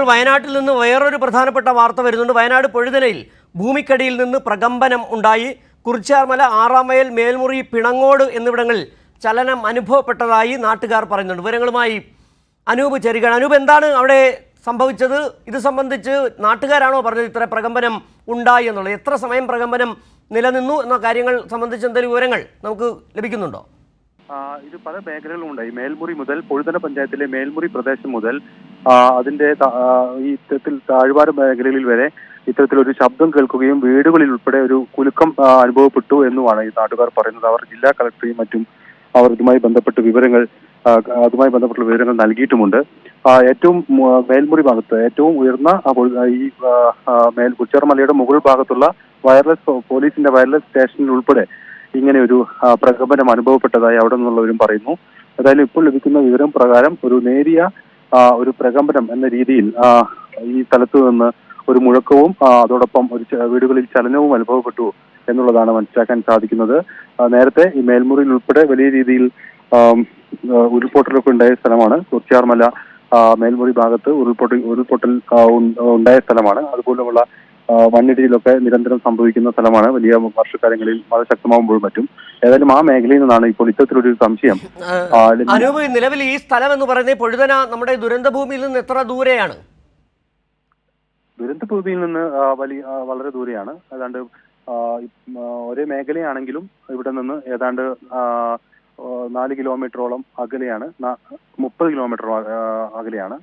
വയനാട്ടിൽ നിന്ന് വേറൊരു പ്രധാനപ്പെട്ട വാർത്ത വരുന്നുണ്ട്. വയനാട് പൊഴുതനയിൽ ഭൂമിക്കടിയിൽ നിന്ന് പ്രകമ്പനം ഉണ്ടായി. കുറിച്യാർമല, ആറാമയൽ, മേൽമുറി, പിണങ്ങോട് എന്നിവിടങ്ങളിൽ ചലനം അനുഭവപ്പെട്ടതായി നാട്ടുകാർ പറയുന്നുണ്ട്. വിവരങ്ങളുമായി അനൂപ് ചേരുകയാണ്. അനൂപ്, എന്താണ് അവിടെ സംഭവിച്ചത്? ഇത് സംബന്ധിച്ച് നാട്ടുകാരാണോ പറഞ്ഞത് ഇത്ര പ്രകമ്പനം ഉണ്ടായി എന്നുള്ളത്? എത്ര സമയം പ്രകമ്പനം നിലനിന്നു എന്ന കാര്യങ്ങൾ സംബന്ധിച്ച് എന്തെങ്കിലും വിവരങ്ങൾ നമുക്ക് ലഭിക്കുന്നുണ്ടോ? ഇത് പല മേഖലകളും ഉണ്ടായി. മേൽമുറി മുതൽ പൊഴുതന പഞ്ചായത്തിലെ മേൽമുറി പ്രദേശം മുതൽ അതിന്റെ ഈ ഇത്തരത്തിൽ താഴ്വാര മേഖലകളിൽ വരെ ഇത്തരത്തിലൊരു ശബ്ദം കേൾക്കുകയും വീടുകളിൽ ഉൾപ്പെടെ ഒരു കുലുക്കം അനുഭവപ്പെട്ടു എന്നുമാണ് ഈ നാട്ടുകാർ പറയുന്നത്. അവർ ജില്ലാ കളക്ടറെയും മറ്റും അവർ ഇതുമായി ബന്ധപ്പെട്ട വിവരങ്ങൾ നൽകിയിട്ടുമുണ്ട്. ഏറ്റവും മേൽമുറി ഭാഗത്ത് ഏറ്റവും ഉയർന്ന ഈ കുറിച്യാർമലയുടെ മുകൾ ഭാഗത്തുള്ള പോലീസിന്റെ വയർലെസ് സ്റ്റേഷനിൽ ഉൾപ്പെടെ ഇങ്ങനെ ഒരു പ്രകമ്പനം അനുഭവപ്പെട്ടതായി അവിടെ നിന്നുള്ളവരും പറയുന്നു. ഏതായാലും ഇപ്പോൾ ലഭിക്കുന്ന വിവരം പ്രകാരം ഒരു നേരിയ ഒരു പ്രകമ്പനം എന്ന രീതിയിൽ ഈ സ്ഥലത്ത് നിന്ന് ഒരു മുഴക്കവും അതോടൊപ്പം ഒരു വീടുകളിൽ ചലനവും അനുഭവപ്പെട്ടു എന്നുള്ളതാണ് മനസ്സിലാക്കാൻ സാധിക്കുന്നത്. നേരത്തെ ഈ മേൽമുറിയിൽ ഉൾപ്പെടെ വലിയ രീതിയിൽ ഉരുൾപൊട്ടലൊക്കെ ഉണ്ടായ സ്ഥലമാണ്. കുറിച്യാർമല മേൽമുറി ഭാഗത്ത് ഉരുൾപൊട്ടൽ ഉണ്ടായ സ്ഥലമാണ്. അതുപോലുള്ള മണ്ണിടിയിലൊക്കെ നിരന്തരം സംഭവിക്കുന്ന സ്ഥലമാണ്. വലിയ വർഷക്കാലങ്ങളിൽ മഴ ശക്തമാകുമ്പോഴും മറ്റും. ഏതായാലും ആ മേഖലയിൽ നിന്നാണ് ഇപ്പോൾ ഇത്തരത്തിലൊരു സംശയം. അനൂപ്, നിലവിൽ ഈ സ്ഥലം എന്ന് പറയുന്നത് പൊഴുതന നമ്മുടെ ദുരന്തഭൂമിയിൽ നിന്ന് എത്ര ദൂരെയാണ്? ദുരന്തഭൂമിയിൽ നിന്ന് വളരെ ദൂരെയാണ്. ഏതാണ്ട് ഒരേ മേഖലയാണെങ്കിലും ഇവിടെ നിന്ന് ഏതാണ്ട് 4 കിലോമീറ്ററോളം അകലെയാണ്. 30 കിലോമീറ്റർ അകലെയാണ്.